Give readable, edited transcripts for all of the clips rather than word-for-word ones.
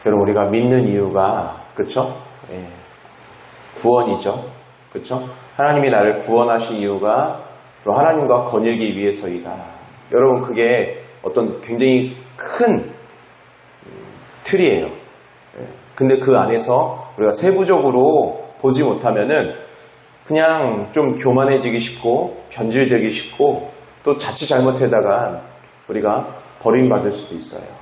여러분, 우리가 믿는 이유가, 그쵸? 예, 구원이죠. 그쵸? 하나님이 나를 구원하신 이유가 하나님과 거닐기 위해서이다. 여러분, 그게 어떤 굉장히 큰 틀이에요. 근데 그 안에서 우리가 세부적으로 보지 못하면은 그냥 좀 교만해지기 쉽고 변질되기 쉽고 또 자칫 잘못하다가 우리가 버림받을 수도 있어요.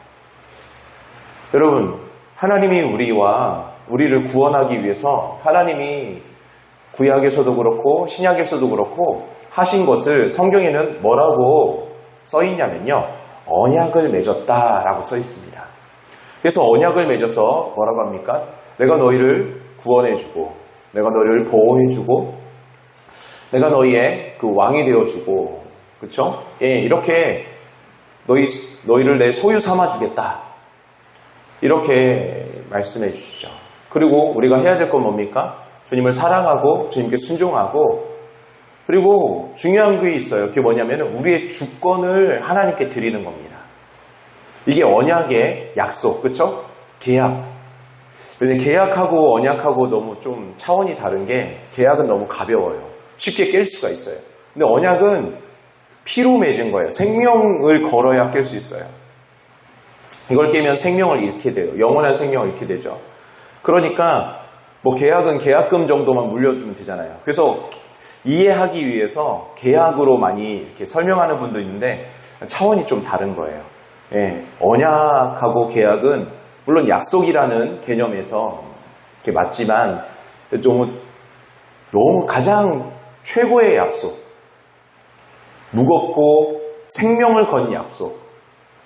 여러분, 하나님이 우리를 구원하기 위해서 하나님이 구약에서도 그렇고 신약에서도 그렇고 하신 것을 성경에는 뭐라고 써 있냐면요, 언약을 맺었다라고 써 있습니다. 그래서 언약을 맺어서 뭐라고 합니까? 내가 너희를 구원해주고 내가 너희를 보호해주고 내가 너희의 그 왕이 되어주고, 그쵸? 예, 이렇게 너희를 내 소유 삼아주겠다, 이렇게 말씀해 주시죠. 그리고 우리가 해야 될 건 뭡니까? 주님을 사랑하고 주님께 순종하고, 그리고 중요한 게 있어요. 그게 뭐냐면 우리의 주권을 하나님께 드리는 겁니다. 이게 언약의 약속, 그쵸? 계약. 근데 계약하고 언약하고 너무 좀 차원이 다른 게, 계약은 너무 가벼워요. 쉽게 깰 수가 있어요. 근데 언약은 피로 맺은 거예요. 생명을 걸어야 깰 수 있어요. 이걸 깨면 생명을 잃게 돼요. 영원한 생명을 잃게 되죠. 그러니까 뭐 계약은 계약금 정도만 물려주면 되잖아요. 그래서 이해하기 위해서 계약으로 많이 이렇게 설명하는 분도 있는데 차원이 좀 다른 거예요. 예, 언약하고 계약은 물론 약속이라는 개념에서 이렇게 맞지만 너무 가장 최고의 약속, 무겁고 생명을 건 약속,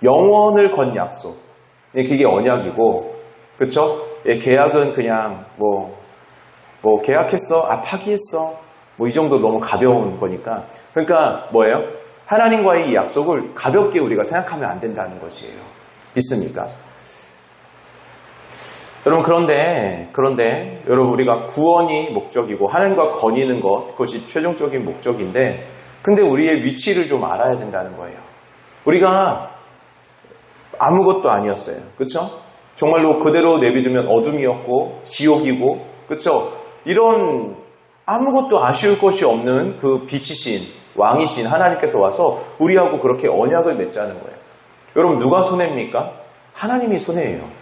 영원을 건 약속, 그게 언약이고, 그렇죠? 예, 계약은 그냥 뭐 계약했어, 파기했어, 이 정도 너무 가벼운 거니까. 그러니까 뭐예요? 하나님과의 이 약속을 가볍게 우리가 생각하면 안 된다는 것이에요. 믿습니까? 여러분, 그런데 여러분, 우리가 구원이 목적이고 하나님과 거니는 것, 그것이 최종적인 목적인데, 근데 우리의 위치를 좀 알아야 된다는 거예요. 우리가 아무것도 아니었어요. 그렇죠? 정말로 그대로 내비두면 어둠이었고 지옥이고, 그렇죠? 이런 아무것도 아쉬울 것이 없는 그 빛이신 왕이신 하나님께서 와서 우리하고 그렇게 언약을 맺자는 거예요. 여러분, 누가 손해입니까? 하나님이 손해예요.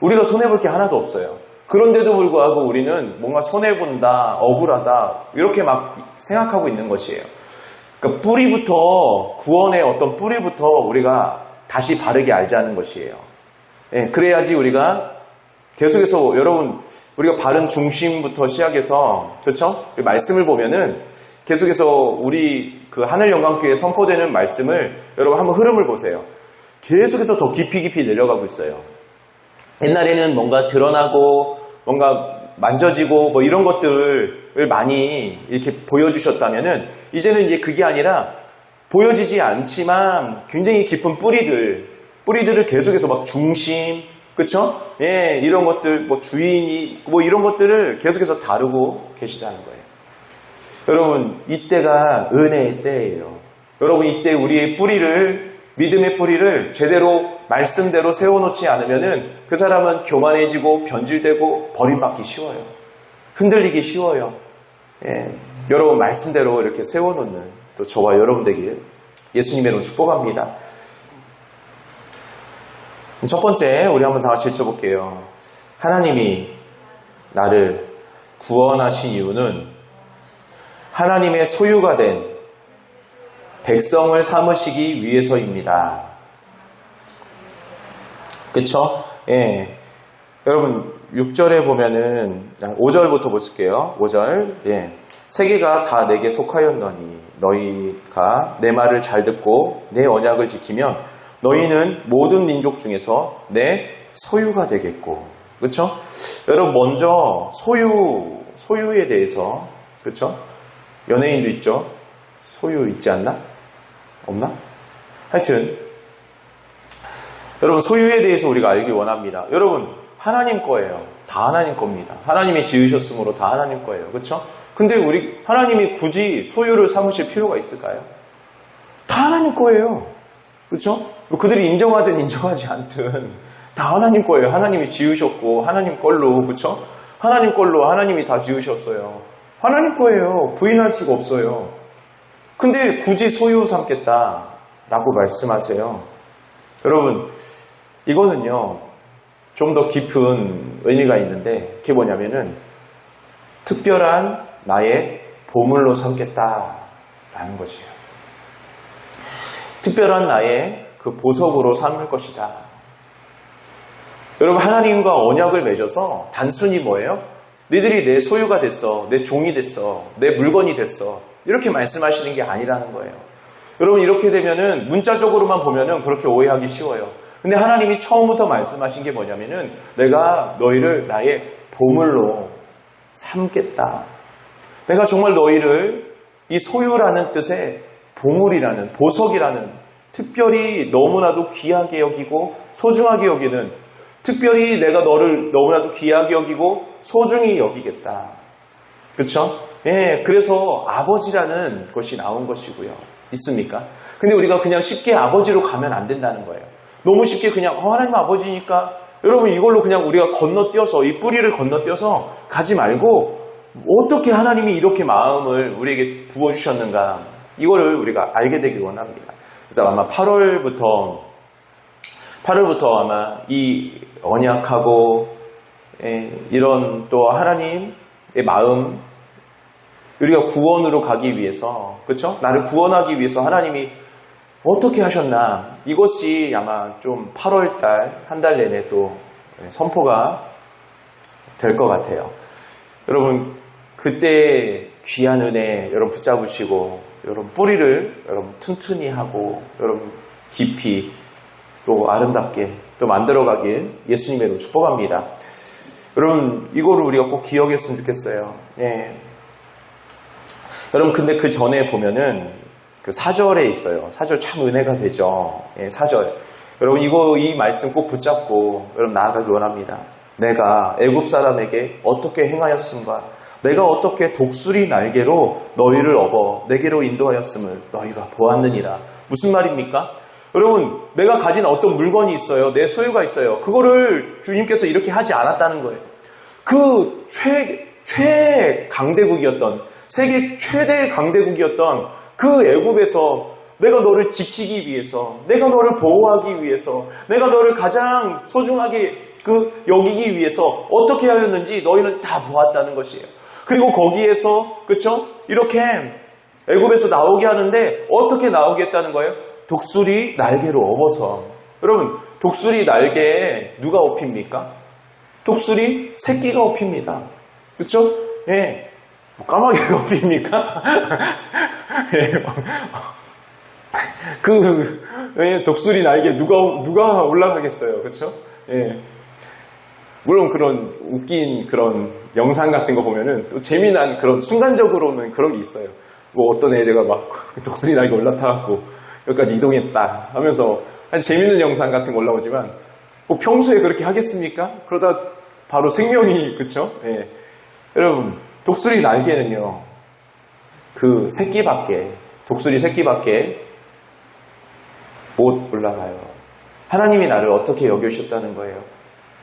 우리가 손해볼 게 하나도 없어요. 그런데도 불구하고 우리는 뭔가 손해본다, 억울하다, 이렇게 막 생각하고 있는 것이에요. 그러니까 뿌리부터, 구원의 어떤 뿌리부터 우리가 다시 바르게 알자는 것이에요. 예, 그래야지 우리가 계속해서, 여러분, 우리가 바른 중심부터 시작해서, 그렇죠? 말씀을 보면은 계속해서 우리 그 하늘영광교회에 선포되는 말씀을 여러분 한번 흐름을 보세요. 계속해서 더 깊이 내려가고 있어요. 옛날에는 뭔가 드러나고 뭔가 만져지고 이런 것들을 많이 이렇게 보여주셨다면은, 이제는 이제 그게 아니라 보여지지 않지만 굉장히 깊은 뿌리들을 계속해서 막 중심, 그쵸? 예, 이런 것들, 주인이, 이런 것들을 계속해서 다루고 계시다는 거예요. 여러분, 이때가 은혜의 때예요. 여러분, 이때 우리의 믿음의 뿌리를 제대로 말씀대로 세워놓지 않으면은 그 사람은 교만해지고 변질되고 버림받기 쉬워요. 흔들리기 쉬워요. 예, 여러분, 말씀대로 이렇게 세워놓는 또 저와 여러분 되길 예수님의 이름으로 축복합니다. 첫 번째, 우리 한번 다 같이 외쳐볼게요. 하나님이 나를 구원하신 이유는 하나님의 소유가 된 백성을 삼으시기 위해서입니다. 그쵸? 예. 여러분, 6절에 보면은, 5절부터 보실게요. 5절. 예. 세계가 다 내게 속하였노니 너희가 내 말을 잘 듣고 내 언약을 지키면 너희는 모든 민족 중에서 내 소유가 되겠고. 그쵸? 여러분, 먼저 소유에 대해서, 그쵸? 연예인도 있죠? 소유 있지 않나? 없나? 하여튼 여러분, 소유에 대해서 우리가 알기 원합니다. 여러분, 하나님 거예요. 다 하나님 겁니다. 하나님이 지으셨으므로 다 하나님 거예요. 그렇죠? 근데 하나님이 굳이 소유를 삼으실 필요가 있을까요? 다 하나님 거예요. 그렇죠? 그들이 인정하든 인정하지 않든 다 다 하나님 거예요. 하나님이 지으셨고 하나님 걸로, 그렇죠? 하나님 걸로 하나님이 다 지으셨어요. 하나님 거예요. 부인할 수가 없어요. 근데 굳이 소유 삼겠다라고 말씀하세요. 여러분, 이거는요, 좀 더 깊은 의미가 있는데, 그게 뭐냐면은, 특별한 나의 보물로 삼겠다라는 것이에요. 특별한 나의 그 보석으로 삼을 것이다. 여러분, 하나님과 언약을 맺어서 단순히 뭐예요? 너희들이 내 소유가 됐어, 내 종이 됐어, 내 물건이 됐어, 이렇게 말씀하시는 게 아니라는 거예요. 여러분, 이렇게 되면은 문자적으로만 보면은 그렇게 오해하기 쉬워요. 근데 하나님이 처음부터 말씀하신 게 뭐냐면은, 내가 너희를 나의 보물로 삼겠다. 내가 정말 너희를 이 소유라는 뜻의 보물이라는, 보석이라는, 특별히 너무나도 귀하게 여기고 소중하게 여기는, 특별히 내가 너를 너무나도 귀하게 여기고 소중히 여기겠다. 그렇죠? 예, 그래서 아버지라는 것이 나온 것이고요. 있습니까? 근데 우리가 그냥 쉽게 아버지로 가면 안 된다는 거예요. 너무 쉽게 그냥 하나님 아버지니까, 여러분 이걸로 그냥 우리가 건너뛰어서, 이 뿌리를 건너뛰어서 가지 말고, 어떻게 하나님이 이렇게 마음을 우리에게 부어주셨는가, 이거를 우리가 알게 되길 원합니다. 그래서 아마 8월부터 아마 이 언약하고 이런 또 하나님의 마음, 우리가 구원으로 가기 위해서, 그렇죠? 나를 구원하기 위해서 하나님이 어떻게 하셨나, 이것이 아마 좀 8월달 한 달 내내 또 선포가 될 것 같아요. 여러분, 그때 귀한 은혜 여러분 붙잡으시고, 여러분 뿌리를 여러분 튼튼히 하고, 여러분 깊이 또 아름답게 또 만들어가길 예수님의 이름으로 축복합니다. 여러분, 이거를 우리가 꼭 기억했으면 좋겠어요. 예. 여러분, 근데 그 전에 보면은 그 4절에 있어요. 4절 참 은혜가 되죠. 예, 4절. 여러분, 이 말씀 꼭 붙잡고 여러분 나아가기 원합니다. 내가 애굽 사람에게 어떻게 행하였음과 내가 어떻게 독수리 날개로 너희를 업어 내게로 인도하였음을 너희가 보았느니라. 무슨 말입니까? 여러분, 내가 가진 어떤 물건이 있어요. 내 소유가 있어요. 그거를 주님께서 이렇게 하지 않았다는 거예요. 그 최강대국이었던, 세계 최대 강대국이었던 그 애굽에서 내가 너를 지키기 위해서, 내가 너를 보호하기 위해서, 내가 너를 가장 소중하게 여기기 위해서 어떻게 하였는지 너희는 다 보았다는 것이에요. 그리고 거기에서, 그쵸? 이렇게 애굽에서 나오게 하는데 어떻게 나오게 했다는 거예요? 독수리 날개로 업어서. 여러분, 독수리 날개에 누가 업힙니까? 독수리 새끼가 업힙니다. 그쵸? 예. 까마귀가 업힙니까? 예. 독수리 날개 누가 올라가겠어요. 그쵸? 예. 물론 그런 웃긴 그런 영상 같은 거 보면은 또 재미난 그런 순간적으로는 그런 게 있어요. 뭐 어떤 애가 막 독수리 날개 올라타갖고 여기까지 이동했다 하면서 아주 재밌는 영상 같은 거 올라오지만 뭐 평소에 그렇게 하겠습니까? 그러다 바로 생명이, 그쵸? 예. 여러분, 독수리 날개는요, 독수리 새끼밖에 못 올라가요. 하나님이 나를 어떻게 여겨주셨다는 거예요.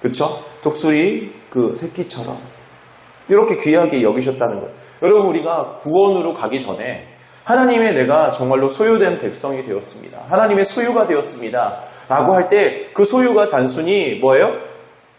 그쵸? 독수리 새끼처럼 이렇게 귀하게 여기셨다는 거예요. 여러분, 우리가 구원으로 가기 전에 하나님의 내가 정말로 소유된 백성이 되었습니다. 하나님의 소유가 되었습니다. 라고 할 때 그 소유가 단순히 뭐예요?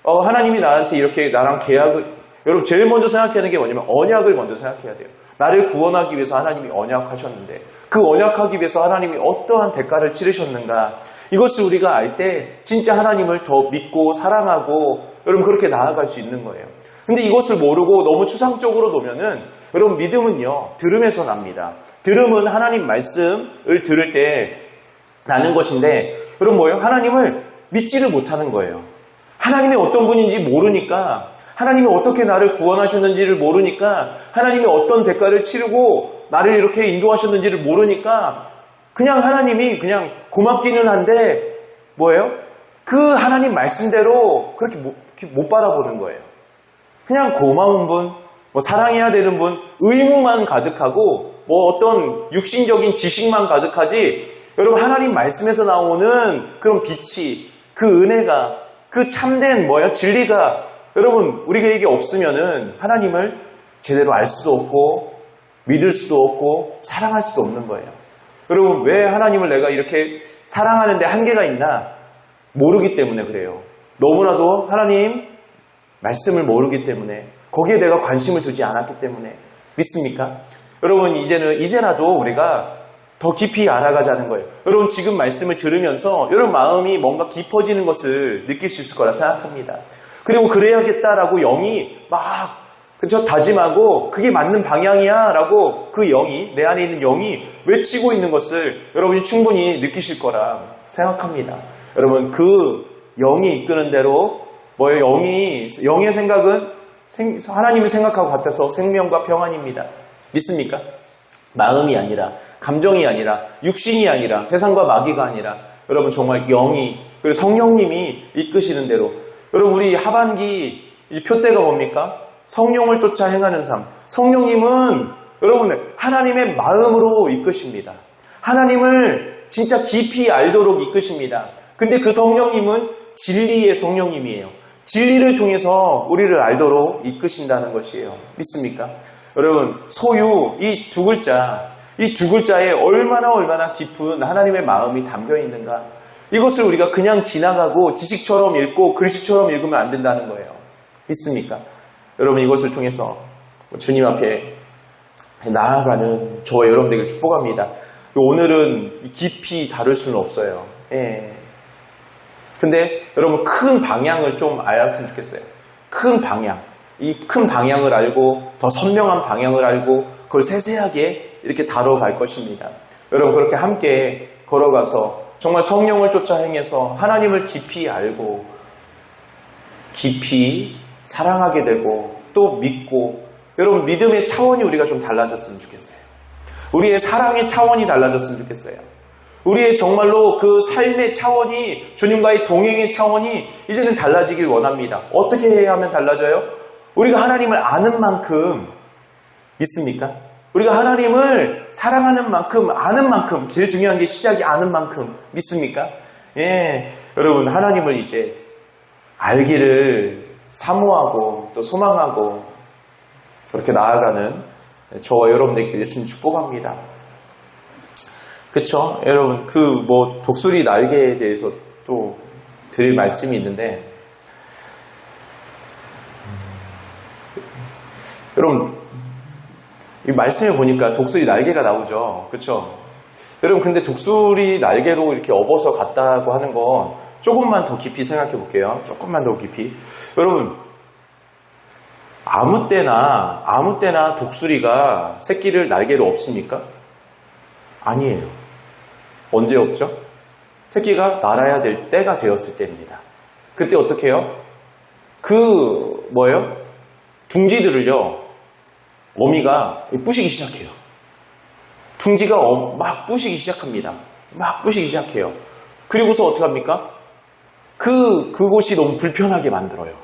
하나님이 나한테 이렇게 나랑 계약을, 여러분 제일 먼저 생각하는 게 뭐냐면 언약을 먼저 생각해야 돼요. 나를 구원하기 위해서 하나님이 언약하셨는데 그 언약하기 위해서 하나님이 어떠한 대가를 치르셨는가, 이것을 우리가 알 때 진짜 하나님을 더 믿고 사랑하고 여러분 그렇게 나아갈 수 있는 거예요. 근데 이것을 모르고 너무 추상적으로 놓으면은, 여러분 믿음은요 들음에서 납니다. 들음은 하나님 말씀을 들을 때 나는 것인데, 여러분 뭐예요? 하나님을 믿지를 못하는 거예요. 하나님이 어떤 분인지 모르니까, 하나님이 어떻게 나를 구원하셨는지를 모르니까, 하나님이 어떤 대가를 치르고 나를 이렇게 인도하셨는지를 모르니까 그냥 하나님이 그냥 고맙기는 한데 뭐예요? 그 하나님 말씀대로 그렇게 못 바라보는 거예요. 그냥 고마운 분, 뭐 사랑해야 되는 분, 의무만 가득하고 뭐 어떤 육신적인 지식만 가득하지, 여러분 하나님 말씀에서 나오는 그런 빛이, 그 은혜가, 그 참된 진리가 여러분 우리에게 없으면은 하나님을 제대로 알 수도 없고 믿을 수도 없고 사랑할 수도 없는 거예요. 여러분 왜 하나님을 내가 이렇게 사랑하는데 한계가 있나? 모르기 때문에 그래요. 너무나도 하나님 말씀을 모르기 때문에 거기에 내가 관심을 두지 않았기 때문에 믿습니까? 여러분 이제라도 우리가 더 깊이 알아가자는 거예요. 여러분 지금 말씀을 들으면서 여러분 마음이 뭔가 깊어지는 것을 느낄 수 있을 거라 생각합니다. 그리고 그래야겠다라고 영이 막 다짐하고 그게 맞는 방향이야 라고 그 영이 내 안에 있는 영이 외치고 있는 것을 여러분이 충분히 느끼실 거라 생각합니다. 여러분 그 영이 이끄는 대로 영의 생각은 하나님의 생각하고 같아서 생명과 평안입니다. 믿습니까? 마음이 아니라 감정이 아니라 육신이 아니라 세상과 마귀가 아니라 여러분 정말 영이 그리고 성령님이 이끄시는 대로 여러분 우리 하반기 표대가 뭡니까? 성령을 쫓아 행하는 삶. 성령님은 여러분 하나님의 마음으로 이끄십니다. 하나님을 진짜 깊이 알도록 이끄십니다. 근데 그 성령님은 진리의 성령님이에요. 진리를 통해서 우리를 알도록 이끄신다는 것이에요. 믿습니까? 여러분 소유 이 두 글자에 얼마나 깊은 하나님의 마음이 담겨 있는가. 이것을 우리가 그냥 지나가고 지식처럼 읽고 글씨처럼 읽으면 안 된다는 거예요. 믿습니까? 여러분 이것을 통해서 주님 앞에 나아가는 저와 여러분들에게 축복합니다. 오늘은 깊이 다룰 수는 없어요. 근데 여러분 큰 방향을 좀 알았으면 좋겠어요. 큰 방향. 이 큰 방향을 알고 더 선명한 방향을 알고 그걸 세세하게 이렇게 다뤄갈 것입니다. 여러분 그렇게 함께 걸어가서 정말 성령을 쫓아 행해서 하나님을 깊이 알고 깊이 사랑하게 되고 또 믿고 여러분 믿음의 차원이 우리가 좀 달라졌으면 좋겠어요. 우리의 사랑의 차원이 달라졌으면 좋겠어요. 우리의 정말로 그 삶의 차원이 주님과의 동행의 차원이 이제는 달라지길 원합니다. 어떻게 해야 하면 달라져요? 우리가 하나님을 아는 만큼 믿습니까? 우리가 하나님을 사랑하는 만큼 아는 만큼 제일 중요한 게 시작이 아는 만큼 믿습니까? 여러분 하나님을 이제 알기를 사모하고 또 소망하고 그렇게 나아가는 저와 여러분들께 예수님 축복합니다. 그렇죠? 여러분 독수리 날개에 대해서 또 드릴 말씀이 있는데 여러분 이 말씀에 보니까 독수리 날개가 나오죠. 그렇죠? 여러분 근데 독수리 날개로 이렇게 업어서 갔다고 하는 건 조금만 더 깊이 생각해 볼게요. 조금만 더 깊이. 여러분 아무 때나 독수리가 새끼를 날개로 업습니까? 아니에요. 언제 업죠? 새끼가 날아야 될 때가 되었을 때입니다. 그때 어떻게 해요? 둥지들을요 어미가 부시기 시작해요. 둥지가 막 부시기 시작합니다. 막 부시기 시작해요. 그리고서 어떻게 합니까? 그곳이 너무 불편하게 만들어요.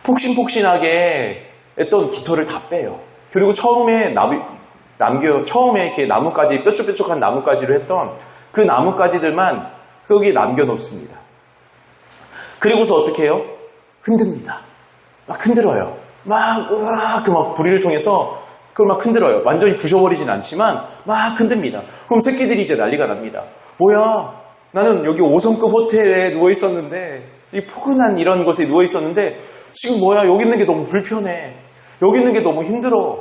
폭신폭신하게 했던 깃털을 다 빼요. 그리고 처음에 이렇게 나뭇가지, 뾰족뾰족한 나뭇가지로 했던 그 나뭇가지들만 거기에 남겨놓습니다. 그리고서 어떻게 해요? 흔듭니다. 막 흔들어요. 막 부리를 통해서 그걸 막 흔들어요. 완전히 부셔버리진 않지만 막 흔듭니다. 그럼 새끼들이 이제 난리가 납니다. 뭐야? 나는 여기 5성급 호텔에 누워있었는데 이 포근한 이런 곳에 누워있었는데 지금 뭐야? 여기 있는 게 너무 불편해. 여기 있는 게 너무 힘들어.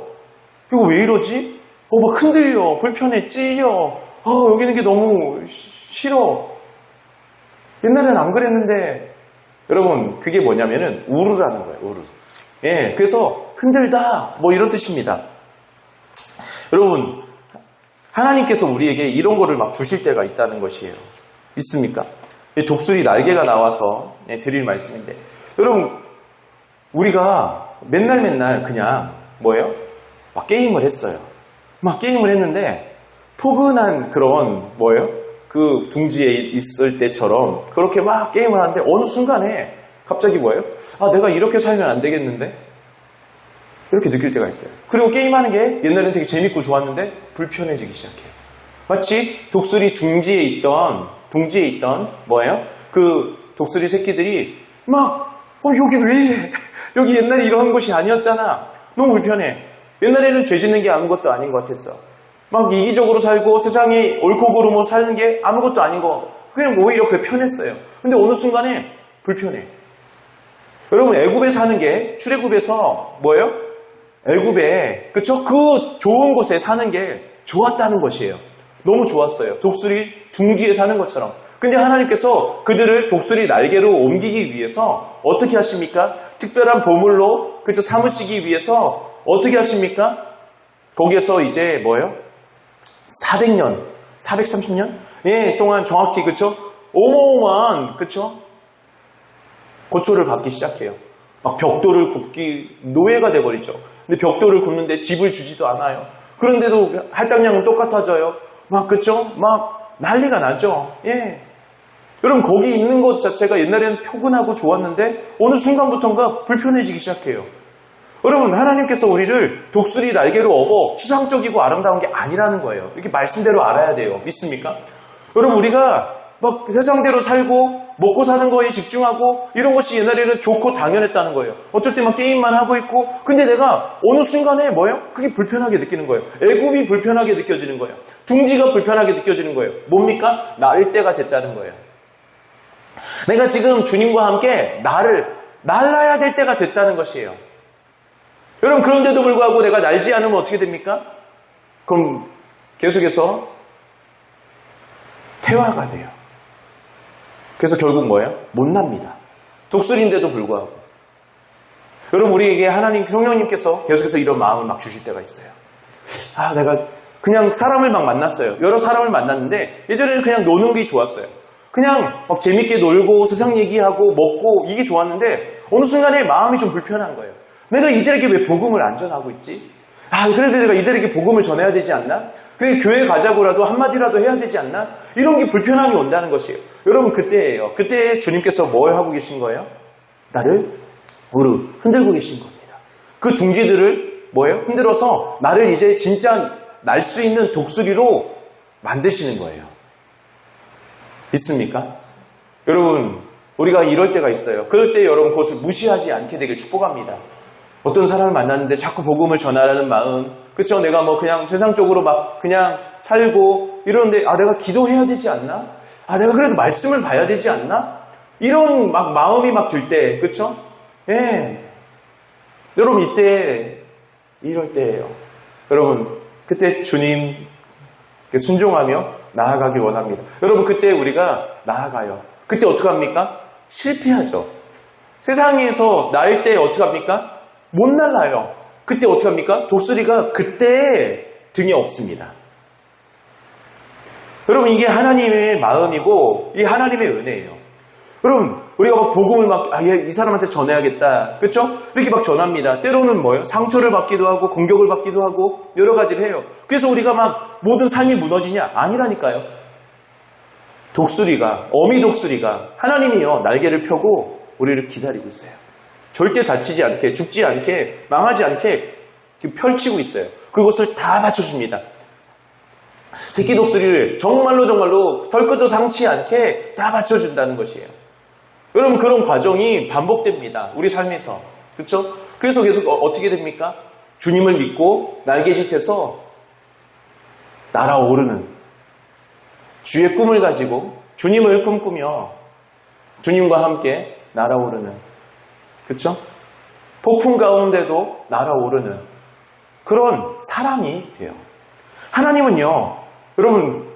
이거 왜 이러지? 막 흔들려. 불편해. 찔려. 여기 있는 게 너무 싫어. 옛날엔 안 그랬는데 여러분 그게 뭐냐면은 우르라는 거예요. 우르. 그래서 흔들다 이런 뜻입니다. 여러분 하나님께서 우리에게 이런 거를 막 주실 때가 있다는 것이에요. 믿습니까? 독수리 날개가 나와서 드릴 말씀인데 여러분 우리가 맨날 그냥 막 게임을 했어요. 막 게임을 했는데 포근한 그런 그 둥지에 있을 때처럼 그렇게 막 게임을 하는데 어느 순간에 갑자기 내가 이렇게 살면 안 되겠는데? 이렇게 느낄 때가 있어요. 그리고 게임하는 게 옛날엔 되게 재밌고 좋았는데 불편해지기 시작해요. 마치 독수리 둥지에 있던 그 독수리 새끼들이 여기 왜 이래? 여기 옛날에 이런 곳이 아니었잖아. 너무 불편해. 옛날에는 죄 짓는 게 아무것도 아닌 것 같았어. 이기적으로 살고 세상에 옳고 그름으로 사는 게 아무것도 아닌 거. 그냥 오히려 그게 편했어요. 근데 어느 순간에 불편해. 여러분, 애굽에 사는 게 출애굽에서 뭐예요? 애굽에, 그쵸? 그 좋은 곳에 사는 게 좋았다는 것이에요. 너무 좋았어요. 독수리 둥지에 사는 것처럼. 근데 하나님께서 그들을 독수리 날개로 옮기기 위해서 어떻게 하십니까? 특별한 보물로, 그쵸? 삼으시기 위해서 어떻게 하십니까? 거기에서 이제 뭐예요? 400년, 430년? 예, 동안 정확히, 그쵸? 어마어마한, 그쵸? 고초를 받기 시작해요. 벽돌을 굽기 노예가 돼버리죠. 근데 벽돌을 굽는데 집을 주지도 않아요. 그런데도 할당량은 똑같아져요. 그쵸? 난리가 나죠. 예. 여러분, 거기 있는 것 자체가 옛날에는 표근하고 좋았는데 어느 순간부터인가 불편해지기 시작해요. 여러분, 하나님께서 우리를 독수리 날개로 업어 추상적이고 아름다운 게 아니라는 거예요. 이렇게 말씀대로 알아야 돼요. 믿습니까? 여러분, 우리가 세상대로 살고 먹고 사는 거에 집중하고 이런 것이 옛날에는 좋고 당연했다는 거예요. 어쩔 때 게임만 하고 있고, 근데 내가 어느 순간에 뭐예요? 그게 불편하게 느끼는 거예요. 애굽이 불편하게 느껴지는 거예요. 둥지가 불편하게 느껴지는 거예요. 뭡니까? 나을 때가 됐다는 거예요. 내가 지금 주님과 함께 날아야 될 때가 됐다는 것이에요. 여러분, 그런데도 불구하고 내가 날지 않으면 어떻게 됩니까? 그럼 계속해서 퇴화가 돼요. 그래서 결국 뭐예요? 못 납니다. 독수리인데도 불구하고. 여러분, 우리에게 하나님, 성령님께서 계속해서 이런 마음을 주실 때가 있어요. 내가 그냥 사람을 만났어요. 여러 사람을 만났는데 예전에는 그냥 노는 게 좋았어요. 그냥 재밌게 놀고 세상 얘기하고 먹고 이게 좋았는데 어느 순간에 마음이 좀 불편한 거예요. 내가 이들에게 왜 복음을 안 전하고 있지? 그래도 내가 이들에게 복음을 전해야 되지 않나? 그래, 교회 가자고라도 한마디라도 해야 되지 않나? 이런 게 불편함이 온다는 것이에요. 여러분, 그때예요. 그때 주님께서 뭘 하고 계신 거예요? 나를 흔들고 계신 겁니다. 그 둥지들을 뭐예요? 흔들어서 나를 이제 진짜 날 수 있는 독수리로 만드시는 거예요. 믿습니까? 여러분, 우리가 이럴 때가 있어요. 그럴 때 여러분 그것을 무시하지 않게 되길 축복합니다. 어떤 사람을 만났는데 자꾸 복음을 전하라는 마음, 그쵸? 내가 그냥 세상적으로 그냥 살고 이러는데 내가 기도해야 되지 않나? 내가 그래도 말씀을 봐야 되지 않나? 이런 마음이 들 때, 그쵸? 예. 여러분, 이럴 때예요. 여러분, 그때 주님 순종하며 나아가길 원합니다. 여러분, 그때 우리가 나아가요. 그때 어떻게 합니까? 실패하죠. 세상에서 날 때 어떻게 합니까? 못 날아요. 그때 어떻게 합니까? 독수리가 그때 등에 없습니다. 여러분, 이게 하나님의 마음이고 이 하나님의 은혜예요. 여러분, 우리가 복음을 이 사람한테 전해야겠다. 그렇죠? 이렇게 전합니다. 때로는 뭐예요? 상처를 받기도 하고 공격을 받기도 하고 여러 가지를 해요. 그래서 우리가 모든 삶이 무너지냐? 아니라니까요. 어미 독수리가 하나님이요, 날개를 펴고 우리를 기다리고 있어요. 절대 다치지 않게, 죽지 않게, 망하지 않게 펼치고 있어요. 그것을 다 맞춰줍니다. 새끼 독수리를 정말로 털끝도 상치 않게 다 맞춰준다는 것이에요. 여러분, 그런 과정이 반복됩니다. 우리 삶에서. 그렇죠? 그래서 계속 어떻게 됩니까? 주님을 믿고 날개짓해서 날아오르는, 주의 꿈을 가지고 주님을 꿈꾸며 주님과 함께 날아오르는, 그렇죠? 폭풍 가운데도 날아오르는 그런 사람이 돼요. 하나님은요, 여러분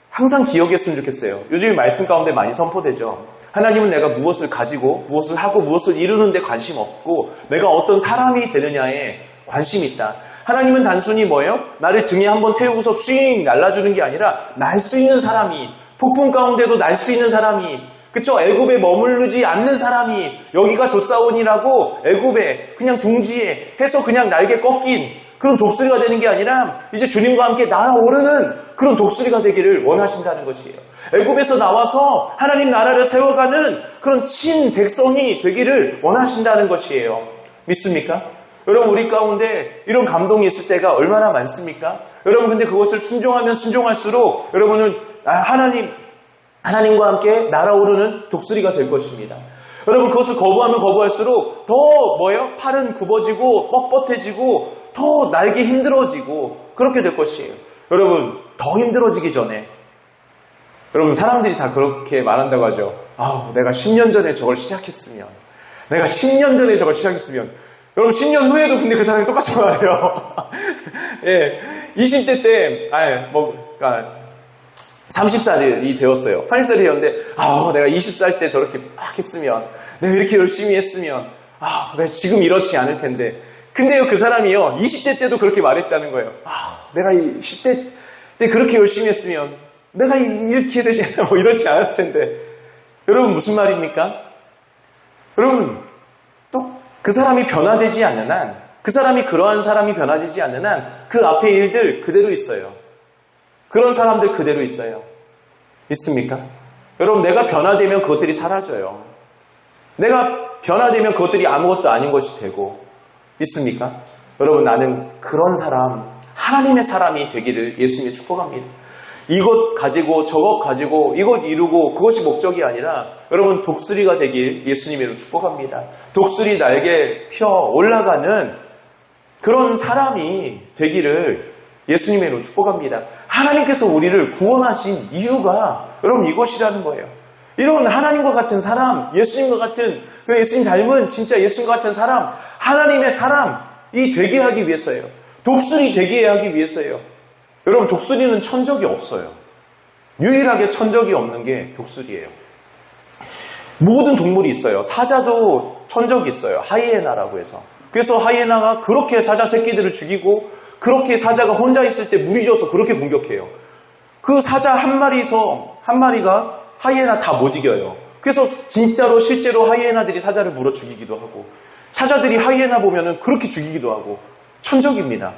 항상 기억했으면 좋겠어요. 요즘 말씀 가운데 많이 선포되죠. 하나님은 내가 무엇을 가지고 무엇을 하고 무엇을 이루는 데 관심 없고 내가 어떤 사람이 되느냐에 관심이 있다. 하나님은 단순히 뭐예요? 나를 등에 한번 태우고서 swing 날라주는 게 아니라 날 수 있는 사람이, 폭풍 가운데도 날 수 있는 사람이, 그쵸? 애굽에 머무르지 않는 사람이, 여기가 조사원이라고 애굽에 그냥 둥지에 해서 그냥 날개 꺾인 그런 독수리가 되는 게 아니라 이제 주님과 함께 날아오르는 그런 독수리가 되기를 원하신다는 것이에요. 애굽에서 나와서 하나님 나라를 세워가는 그런 친백성이 되기를 원하신다는 것이에요. 믿습니까? 여러분, 우리 가운데 이런 감동이 있을 때가 얼마나 많습니까? 여러분, 근데 그것을 순종하면 순종할수록 여러분은 하나님과 함께 날아오르는 독수리가 될 것입니다. 여러분 그것을 거부하면 거부할수록 더 뭐예요? 팔은 굽어지고 뻣뻣해지고 더 날기 힘들어지고 그렇게 될 것이에요. 여러분 더 힘들어지기 전에 여러분 사람들이 다 그렇게 말한다고 하죠. 내가 10년 전에 저걸 시작했으면 내가 10년 전에 저걸 시작했으면 여러분 10년 후에도 근데 그 사람이 똑같이 말해요. 예, 20대 때 그러니까 30살이 되었어요. 30살이 되었는데 내가 20살 때 저렇게 막 했으면 내가 이렇게 열심히 했으면 내가 지금 이렇지 않을 텐데 근데요 그 사람이요 20대 때도 그렇게 말했다는 거예요. 내가 10대 때 그렇게 열심히 했으면 내가 이렇게 되지 이렇지 않았을 텐데 여러분 무슨 말입니까? 여러분 또 그 사람이 변화되지 않는 한 그 사람이 그러한 사람이 변화되지 않는 한 그 앞에 일들 그대로 있어요. 그런 사람들 그대로 있어요. 있습니까? 여러분 내가 변화되면 그것들이 사라져요. 내가 변화되면 그것들이 아무것도 아닌 것이 되고 있습니까? 여러분 나는 그런 사람 하나님의 사람이 되기를 예수님의 축복합니다. 이것 가지고 저것 가지고 이것 이루고 그것이 목적이 아니라 여러분 독수리가 되길 예수님으로 축복합니다. 독수리 날개 펴 올라가는 그런 사람이 되기를 예수님으로 축복합니다. 하나님께서 우리를 구원하신 이유가 여러분 이것이라는 거예요. 이런 하나님과 같은 사람, 예수님과 같은 예수님 닮은 진짜 예수님과 같은 사람, 하나님의 사람이 되게 하기 위해서예요. 독수리 되게 하기 위해서예요. 여러분 독수리는 천적이 없어요. 유일하게 천적이 없는 게 독수리예요. 모든 동물이 있어요. 사자도 천적이 있어요. 하이에나라고 해서. 그래서 하이에나가 그렇게 사자 새끼들을 죽이고 그렇게 사자가 혼자 있을 때 무리져서 그렇게 공격해요. 그 사자 한 마리가 하이에나 다 못 이겨요. 그래서 진짜로 실제로 하이에나들이 사자를 물어 죽이기도 하고 사자들이 하이에나 보면은 그렇게 죽이기도 하고 천적입니다.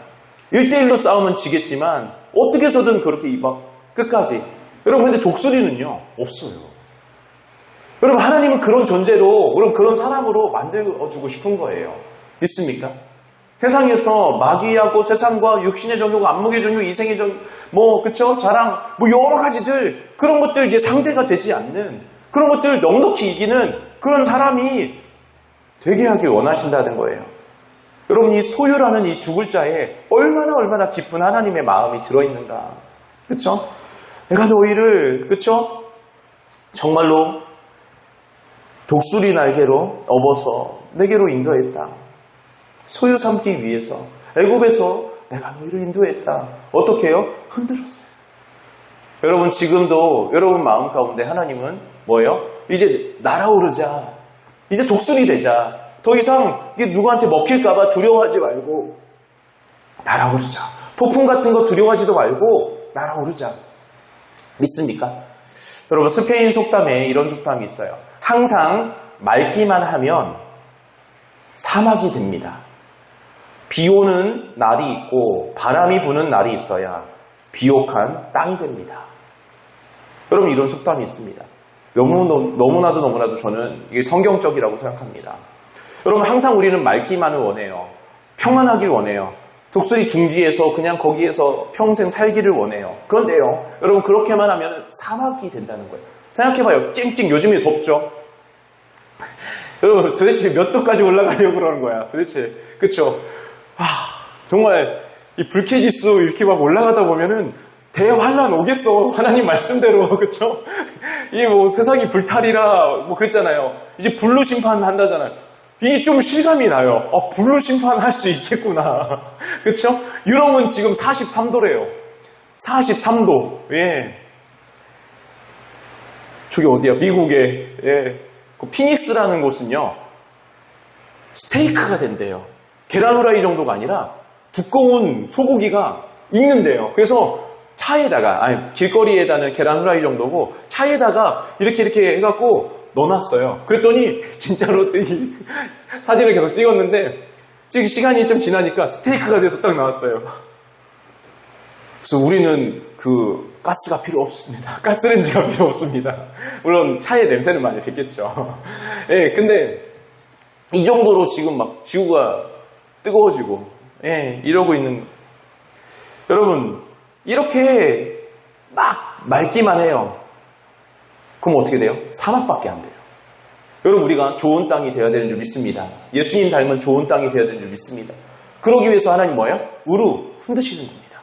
1대1로 싸우면 지겠지만 어떻게 해서든 그렇게 막 끝까지. 여러분 근데 독수리는요 없어요. 여러분 하나님은 그런 존재로 그런 사람으로 만들어주고 싶은 거예요. 있습니까? 세상에서 마귀하고 세상과 육신의 정욕, 안목의 정욕, 이생의 정욕, 그쵸? 자랑, 여러 가지들, 그런 것들 이제 상대가 되지 않는, 그런 것들을 넉넉히 이기는 그런 사람이 되게 하길 원하신다는 거예요. 여러분, 이 소유라는 이 두 글자에 얼마나 기쁜 하나님의 마음이 들어있는가. 그쵸? 내가 너희를, 그쵸? 정말로 독수리 날개로 업어서 내게로 인도했다. 소유 삼기 위해서 애굽에서 내가 너희를 인도했다. 어떻게 해요? 흔들었어요. 여러분 지금도 여러분 마음 가운데 하나님은 뭐예요? 이제 날아오르자. 이제 독수리 되자. 더 이상 이게 누구한테 먹힐까 봐 두려워하지 말고 날아오르자. 폭풍 같은 거 두려워하지도 말고 날아오르자. 믿습니까? 여러분 스페인 속담에 이런 속담이 있어요. 항상 맑기만 하면 사막이 됩니다. 비 오는 날이 있고 바람이 부는 날이 있어야 비옥한 땅이 됩니다. 여러분 이런 속담이 있습니다. 너무나도 저는 이게 성경적이라고 생각합니다. 여러분 항상 우리는 맑기만을 원해요. 평안하길 원해요. 독수리 둥지에서 그냥 거기에서 평생 살기를 원해요. 그런데요 여러분 그렇게만 하면 사막이 된다는 거예요. 생각해봐요. 쨍쨍 요즘에 덥죠? 여러분 도대체 몇 도까지 올라가려고 그러는 거야 도대체. 그쵸? 정말 이 불쾌지수 이렇게 막 올라가다 보면은 대환란 오겠어. 하나님 말씀대로. 그쵸? 이게 세상이 불탈이라 그랬잖아요. 이제 불로 심판한다잖아요. 이게 좀 실감이 나요. 불로 심판할 수 있겠구나. 그쵸? 유럽은 지금 43도래요. 43도. 예. 저기 어디야? 미국에. 예. 그 피닉스라는 곳은요. 스테이크가 된대요. 계란 후라이 정도가 아니라 두꺼운 소고기가 익는데요. 그래서 차에다가, 길거리에다는 계란 후라이 정도고 차에다가 이렇게 해갖고 넣어놨어요. 그랬더니 진짜로 사진을 계속 찍었는데 지금 시간이 좀 지나니까 스테이크가 돼서 딱 나왔어요. 그래서 우리는 가스가 필요 없습니다. 가스렌지가 필요 없습니다. 물론 차의 냄새는 많이 뱉겠죠. 예, 근데 이 정도로 지금 막 지구가 뜨거워지고, 예, 이러고 있는. 여러분, 이렇게 막 맑기만 해요. 그럼 어떻게 돼요? 사막밖에 안 돼요. 여러분 우리가 좋은 땅이 되어야 되는 줄 믿습니다. 예수님 닮은 좋은 땅이 되어야 되는 줄 믿습니다. 그러기 위해서 하나님 뭐예요? 우루 흔드시는 겁니다.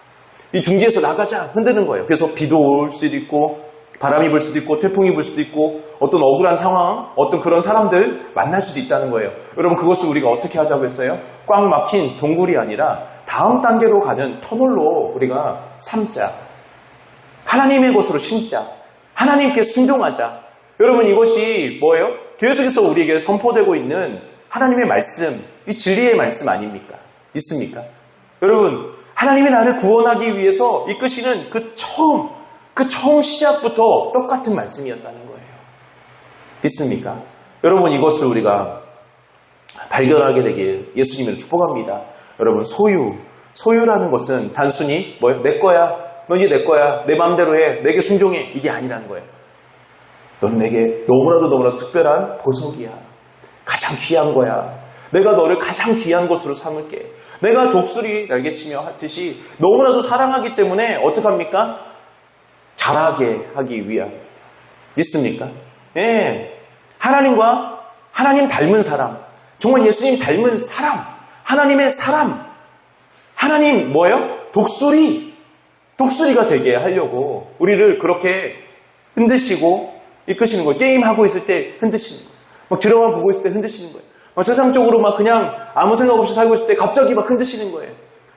이 둥지에서 나가자 흔드는 거예요. 그래서 비도 올 수도 있고 바람이 불 수도 있고 태풍이 불 수도 있고 어떤 억울한 상황, 어떤 그런 사람들 만날 수도 있다는 거예요. 여러분 그것을 우리가 어떻게 하자고 했어요? 꽉 막힌 동굴이 아니라 다음 단계로 가는 터널로 우리가 삼자. 하나님의 것으로 심자. 하나님께 순종하자. 여러분 이것이 뭐예요? 계속해서 우리에게 선포되고 있는 하나님의 말씀, 이 진리의 말씀 아닙니까? 있습니까? 여러분 하나님이 나를 구원하기 위해서 이끄시는 그 처음 시작부터 똑같은 말씀이었다는 거예요. 있습니까? 여러분 이것을 우리가 발견하게 되길 예수님으로 축복합니다. 여러분 소유라는 것은 단순히 뭐예요? 내 거야, 넌 이제 내 거야, 내 마음대로 해, 내게 순종해, 이게 아니라는 거예요. 넌 내게 너무나도 특별한 보석이야. 가장 귀한 거야. 내가 너를 가장 귀한 것으로 삼을게. 내가 독수리 날개치며 하듯이 너무나도 사랑하기 때문에 어떡합니까? 자라게 하기 위한. 있습니까? 예. 하나님과 하나님 닮은 사람, 정말 예수님 닮은 사람, 하나님의 사람, 하나님 뭐예요? 독수리가 되게 하려고 우리를 그렇게 흔드시고 이끄시는 거예요. 게임하고 있을 때 흔드시는 거예요. 막 드라마 보고 있을 때 흔드시는 거예요. 막 세상적으로 막 그냥 아무 생각 없이 살고 있을 때 갑자기 막 흔드시는 거예요.